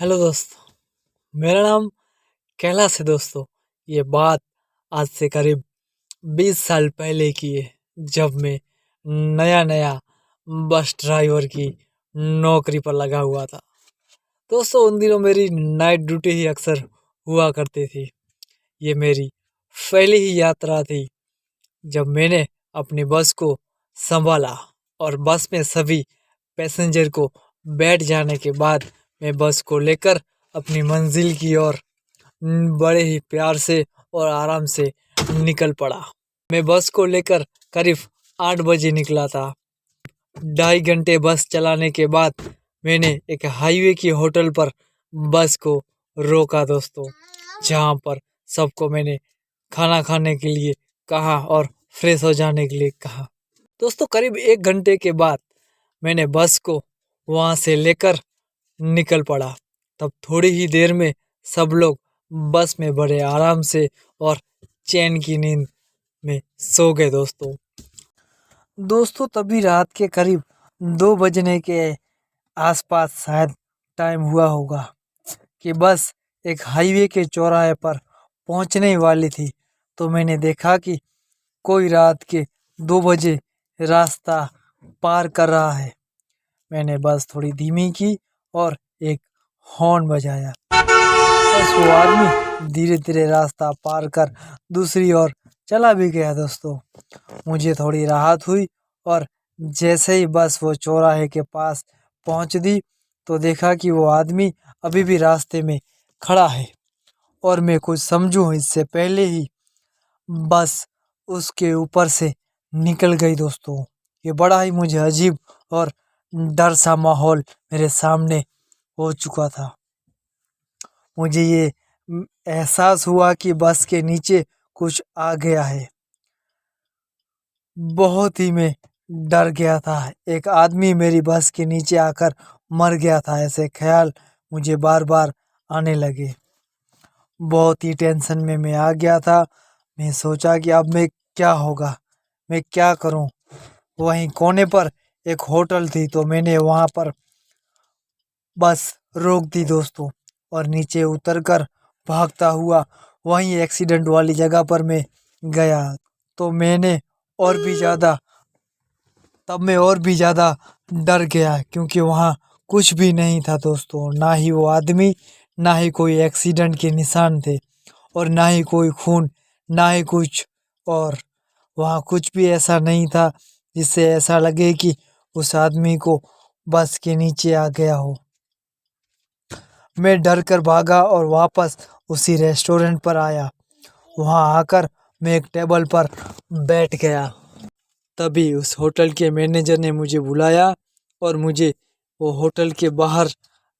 Hello दोस्तों, मेरा नाम कैलाश है दोस्तों। ये बात आज से करीब 20 साल पहले की है, जब मैं नया नया बस ड्राइवर की नौकरी पर लगा हुआ था। दोस्तों, उन दिनों मेरी नाइट ड्यूटी ही अक्सर हुआ करती थी। ये मेरी पहली ही यात्रा थी जब मैंने अपनी बस को संभाला और बस में सभी पैसेंजर को बैठ जाने के बाद मैं बस को लेकर अपनी मंजिल की ओर बड़े ही प्यार से और आराम से निकल पड़ा। मैं बस को लेकर करीब 8 बजे निकला था। 2.5 घंटे बस चलाने के बाद मैंने एक हाईवे की होटल पर बस को रोका दोस्तों, जहाँ पर सबको मैंने खाना खाने के लिए कहा और फ्रेश हो जाने के लिए कहा। दोस्तों, करीब 1 घंटे के बाद मैंने बस को वहाँ से लेकर निकल पड़ा। तब थोड़ी ही देर में सब लोग बस में बड़े आराम से और चैन की नींद में सो गए दोस्तों, तभी रात के करीब 2 बजने के आसपास शायद टाइम हुआ होगा कि बस एक हाईवे के चौराहे पर पहुंचने ही वाली थी। तो मैंने देखा कि कोई रात के 2 बजे रास्ता पार कर रहा है। मैंने बस थोड़ी धीमी की और एक हॉर्न बजाया। बस वो आदमी धीरे धीरे रास्ता पार कर दूसरी ओर चला भी गया दोस्तों। मुझे थोड़ी राहत हुई और जैसे ही बस वो चौराहे के पास पहुंच दी तो देखा कि वो आदमी अभी भी रास्ते में खड़ा है और मैं कुछ समझूं इससे पहले ही बस उसके ऊपर से निकल गई दोस्तों। ये बड़ा ही मुझे अजीब और डर सा माहौल मेरे सामने हो चुका था। मुझे ये एहसास हुआ कि बस के नीचे कुछ आ गया है। बहुत ही मैं डर गया था। एक आदमी मेरी बस के नीचे आकर मर गया था, ऐसे ख्याल मुझे बार बार आने लगे। बहुत ही टेंशन में मैं आ गया था। मैं सोचा कि अब मैं क्या होगा, मैं क्या करूं। वहीं कोने पर एक होटल थी तो मैंने वहां पर बस रोक दी दोस्तों और नीचे उतरकर भागता हुआ वहीं एक्सीडेंट वाली जगह पर मैं गया। तो मैंने और भी ज़्यादा तब मैं और भी ज़्यादा डर गया, क्योंकि वहाँ कुछ भी नहीं था दोस्तों। ना ही वो आदमी, ना ही कोई एक्सीडेंट के निशान थे और ना ही कोई खून, ना ही कुछ। और वहाँ कुछ भी ऐसा नहीं था जिससे ऐसा लगे कि उस आदमी को बस के नीचे आ गया हो। मैं डर कर भागा और वापस उसी रेस्टोरेंट पर आया। वहाँ आकर मैं एक टेबल पर बैठ गया। तभी उस होटल के मैनेजर ने मुझे बुलाया और मुझे वो होटल के बाहर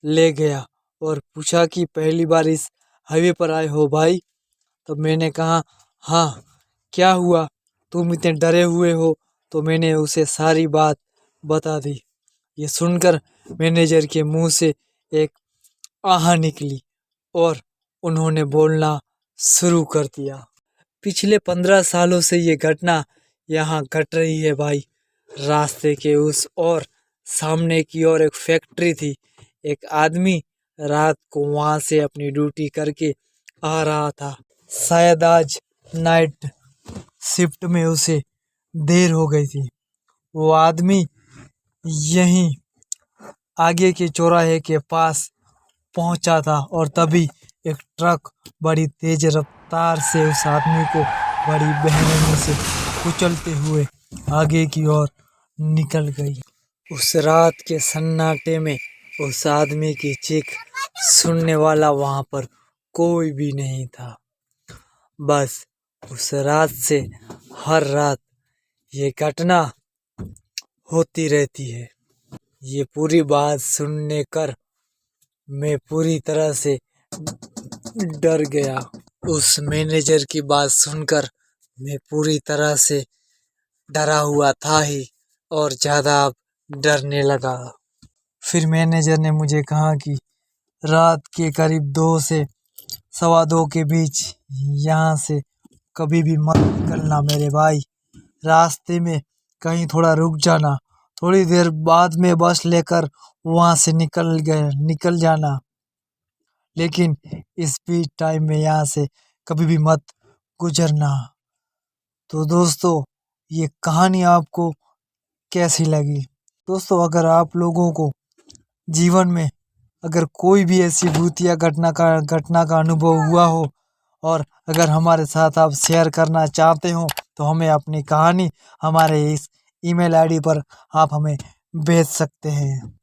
ले गया और पूछा कि पहली बार इस हाईवे पर आए हो भाई? तब मैंने कहा, हाँ, क्या हुआ, तुम इतने डरे हुए हो? तो मैंने उसे सारी बात बता दी। ये सुनकर मैनेजर के मुंह से एक आह निकली और उन्होंने बोलना शुरू कर दिया। पिछले 15 सालों से ये घटना यहाँ घट रही है भाई। रास्ते के उस और सामने की ओर एक फैक्ट्री थी। एक आदमी रात को वहाँ से अपनी ड्यूटी करके आ रहा था। शायद आज नाइट शिफ्ट में उसे देर हो गई थी। वो आदमी यहीं आगे के चौराहे के पास पहुंचा था और तभी एक ट्रक बड़ी तेज रफ्तार से उस आदमी को बड़ी बेरहमी से कुचलते हुए आगे की ओर निकल गई। उस रात के सन्नाटे में उस आदमी की चीख सुनने वाला वहां पर कोई भी नहीं था। बस उस रात से हर रात ये घटना होती रहती है। ये पूरी बात सुनने कर मैं पूरी तरह से डर गया। उस मैनेजर की बात सुनकर मैं पूरी तरह से डरा हुआ था ही और ज़्यादा अब डरने लगा। फिर मैनेजर ने मुझे कहा कि रात के करीब 2 से 2:15 के बीच यहाँ से कभी भी मत निकलना मेरे भाई। रास्ते में कहीं थोड़ा रुक जाना, थोड़ी देर बाद में बस लेकर वहाँ से निकल जाना। लेकिन इस बीच टाइम में यहाँ से कभी भी मत गुजरना। तो दोस्तों, ये कहानी आपको कैसी लगी? दोस्तों, अगर आप लोगों को जीवन में अगर कोई भी ऐसी भूतिया घटना का अनुभव हुआ हो और अगर हमारे साथ आप शेयर करना चाहते हो तो हमें अपनी कहानी हमारे इस ईमेल आईडी पर आप हमें भेज सकते हैं।